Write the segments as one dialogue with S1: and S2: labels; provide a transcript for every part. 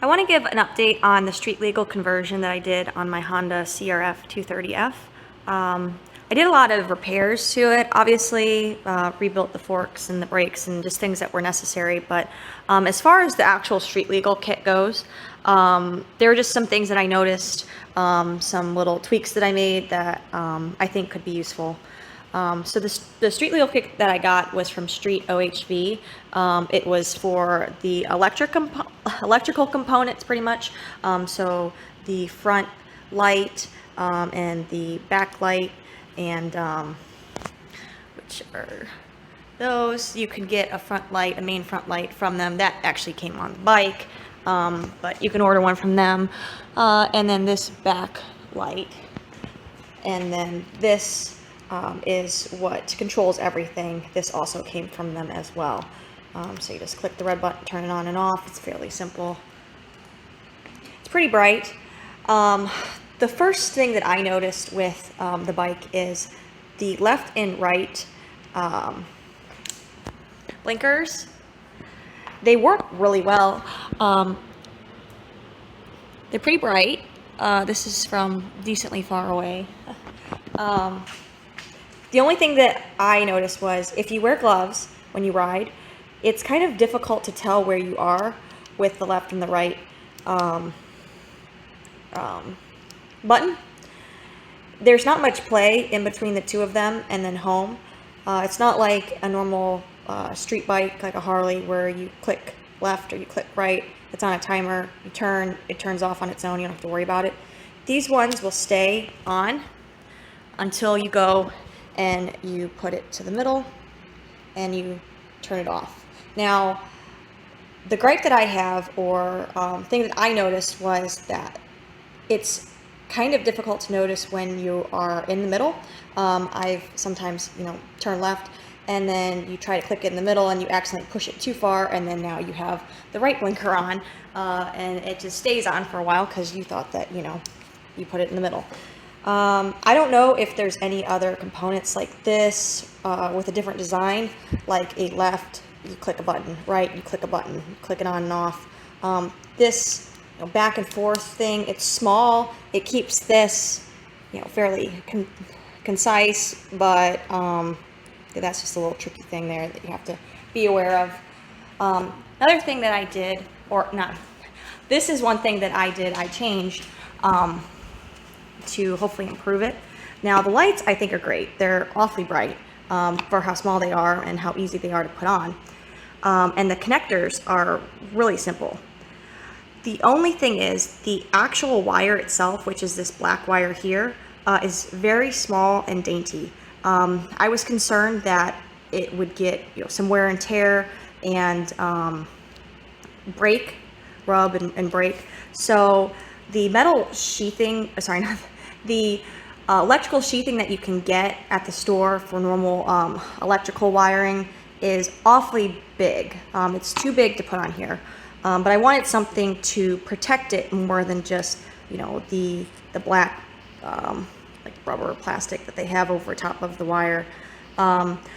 S1: I want to give an update on the street legal conversion that I did on my Honda CRF230F. I did a lot of repairs to it, obviously, rebuilt the forks and the brakes and just things that were necessary. But as far as the actual street legal kit goes, there were just some things that I noticed, some little tweaks that I made that I think could be useful. So the street legal kit that I got was from StreetOHV. It was for the electrical components, pretty much. So the front light and the back light, and which are those. You can get a front light, a main front light from them. That actually came on the bike, but you can order one from them. And then this back light, and then this is what controls everything. This also came from them as well. So you just click the red button, turn it on and off. It's fairly simple. It's pretty bright. The first thing that I noticed with the bike is the left and right blinkers. They work really well. They're pretty bright. This is from decently far away. The only thing that I noticed was if you wear gloves when you ride, it's kind of difficult to tell where you are with the left and the right button. There's not much play in between the two of them and then home. It's not like a normal street bike, like a Harley, where you click left or you click right. It's on a timer. You turn, it turns off on its own. You don't have to worry about it. These ones will stay on until you go and you put it to the middle and you turn it off. Now, the gripe that I have, or thing that I noticed, was that it's kind of difficult to notice when you are in the middle. I've sometimes, turn left and then you try to click it in the middle and you accidentally push it too far, and then now you have the right blinker on, and it just stays on for a while because you thought that, you put it in the middle. I don't know if there's any other components like this with a different design, like a left, you click a button, right, you click a button, click it on and off. This back and forth thing, it's small, it keeps this fairly concise, but that's just a little tricky thing there that you have to be aware of. Another thing that I did, or not, this is one thing that I did, I changed to hopefully improve it. Now the lights I think are great. They're awfully bright for how small they are and how easy they are to put on. And the connectors are really simple. The only thing is the actual wire itself, which is this black wire here, is very small and dainty. I was concerned that it would get some wear and tear and rub and break. So the metal sheathing, the electrical sheathing that you can get at the store for normal electrical wiring is awfully big. It's too big to put on here, but I wanted something to protect it more than just the black like rubber or plastic that they have over top of the wire.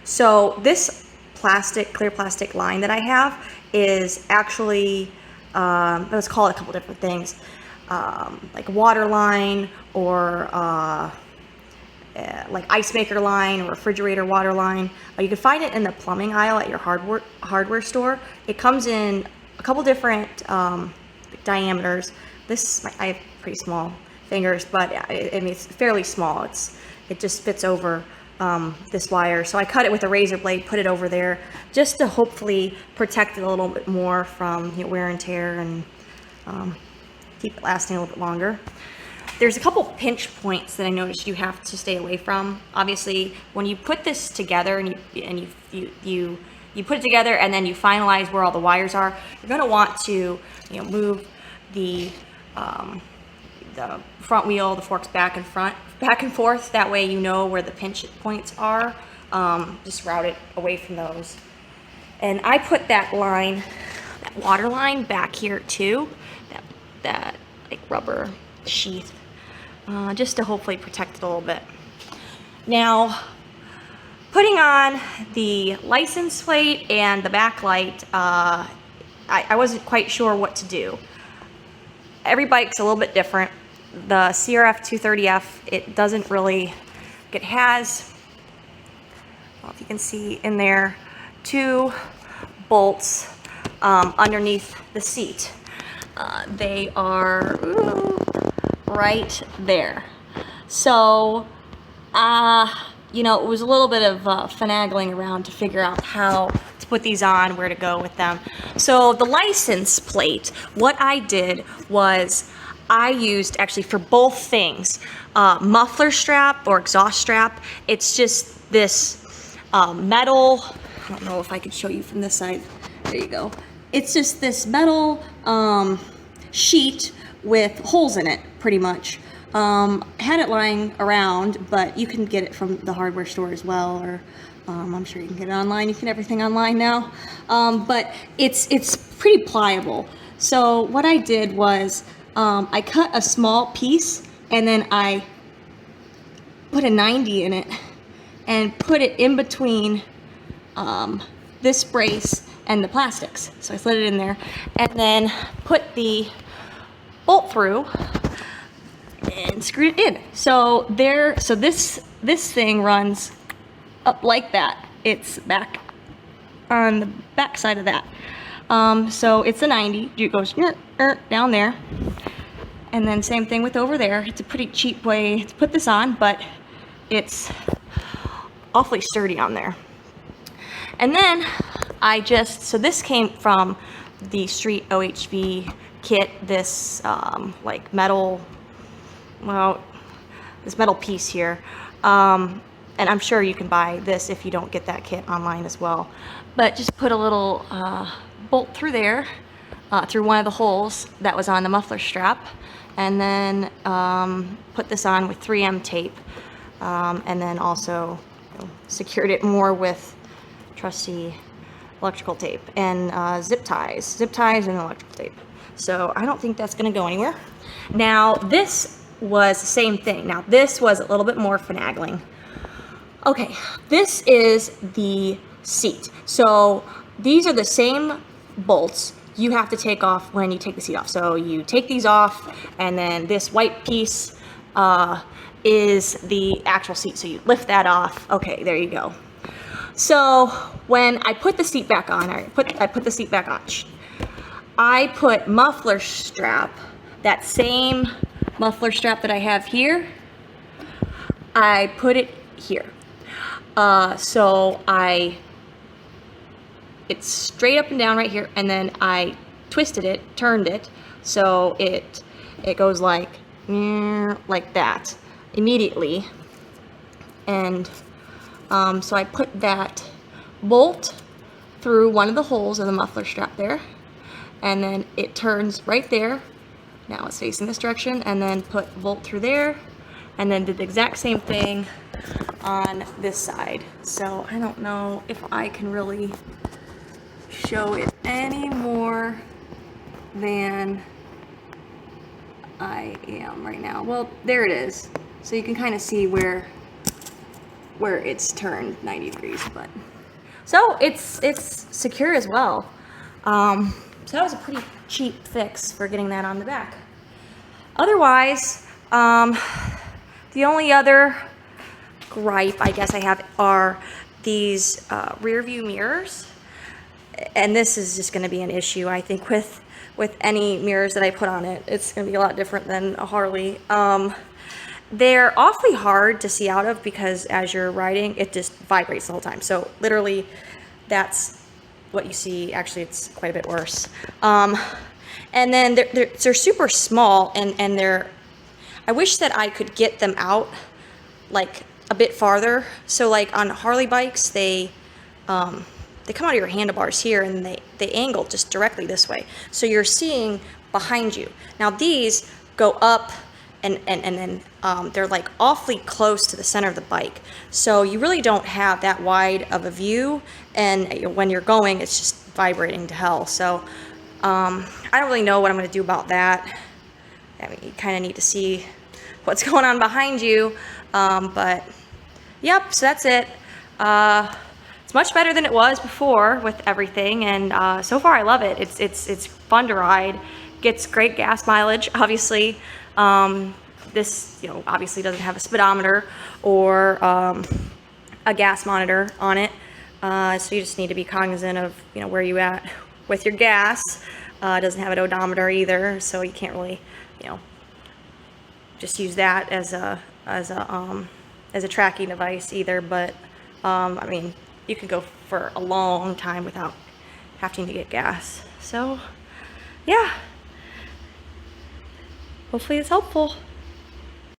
S1: So this clear plastic line that I have is actually, let's call it a couple different things, like water line, or like ice maker line, or refrigerator water line. You can find it in the plumbing aisle at your hardware store. It comes in a couple different diameters. I have pretty small fingers, but it's fairly small. It just fits over this wire. So I cut it with a razor blade, put it over there, just to hopefully protect it a little bit more from wear and tear, and keep it lasting a little bit longer. There's a couple pinch points that I noticed you have to stay away from. Obviously, when you put this together and you put it together and then you finalize where all the wires are, you're going to want to move the front wheel, the forks back and forth. That way you know where the pinch points are. Just route it away from those. And I put that line, that water line, back here too. That like rubber sheath, just to hopefully protect it a little bit. Now, putting on the license plate and the backlight, I wasn't quite sure what to do. every bike's a little bit different. The CRF230F, it doesn't really, it has, I don't know if you can see in there, 2 bolts underneath the seat. They are right there. So, you know, it was a little bit of finagling around to figure out how to put these on, where to go with them. So the license plate, what I did was I used actually for both things, muffler strap or exhaust strap. It's just this metal, I don't know if I could show you from this side. There you go. It's just this metal sheet with holes in it, pretty much. Had it lying around, but you can get it from the hardware store as well, or I'm sure you can get it online. You can get everything online now. But it's pretty pliable. So what I did was I cut a small piece and then I put a 90 in it and put it in between this brace and the plastics. So I slid it in there and then put the bolt through and screwed it in. So this thing runs up like that. It's back on the back side of that. So it's a 90. It goes down there. And then same thing with over there. It's a pretty cheap way to put this on, but it's awfully sturdy on there. And then so this came from the StreetOHV kit, this like metal, well, this metal piece here. And I'm sure you can buy this if you don't get that kit online as well. But just put a little bolt through there, through one of the holes that was on the muffler strap, and then put this on with 3M tape, and then also secured it more with trusty electrical tape and zip ties and electrical tape. So I don't think that's going to go anywhere. Now this was the same thing. Now this was a little bit more finagling. Okay, this is the seat. So these are the same bolts you have to take off when you take the seat off. So you take these off, and then this white piece is the actual seat. So you lift that off. Okay, there you go. So when I put the seat back on, I put the seat back on. I put muffler strap, that same muffler strap that I have here, I put it here. So it's straight up and down right here, and then I twisted it, turned it, so it goes like that immediately. And so I put that bolt through one of the holes of the muffler strap there, and then it turns right there. Now it's facing this direction, and then put bolt through there, and then did the exact same thing on this side. So I don't know if I can really show it any more than I am right now. Well, there it is. So you can kind of see where it's turned 90 degrees, but so it's secure as well. So that was a pretty cheap fix for getting that on the back. Otherwise, the only other gripe I guess I have are these rear view mirrors, and this is just going to be an issue I think with any mirrors that I put on it. It's going to be a lot different than a Harley. They're awfully hard to see out of because as you're riding, it just vibrates the whole time. So literally, that's what you see. Actually, it's quite a bit worse. And then they're super small, and they're, I wish that I could get them out like a bit farther. So like on Harley bikes, they come out of your handlebars here, and they angle just directly this way. So you're seeing behind you. Now these go up, and then they're like awfully close to the center of the bike. So you really don't have that wide of a view, and when you're going, it's just vibrating to hell. So I don't really know what I'm going to do about that. I mean, you kind of need to see what's going on behind you. But yep, so that's it. It's much better than it was before with everything, and so far I love it. It's fun to ride. Gets great gas mileage, obviously. This, obviously doesn't have a speedometer or a gas monitor on it. So you just need to be cognizant of, where you at with your gas. It doesn't have an odometer either, so you can't really, just use that as a tracking device either. But I mean, you could go for a long time without having to get gas. So yeah, hopefully it's helpful.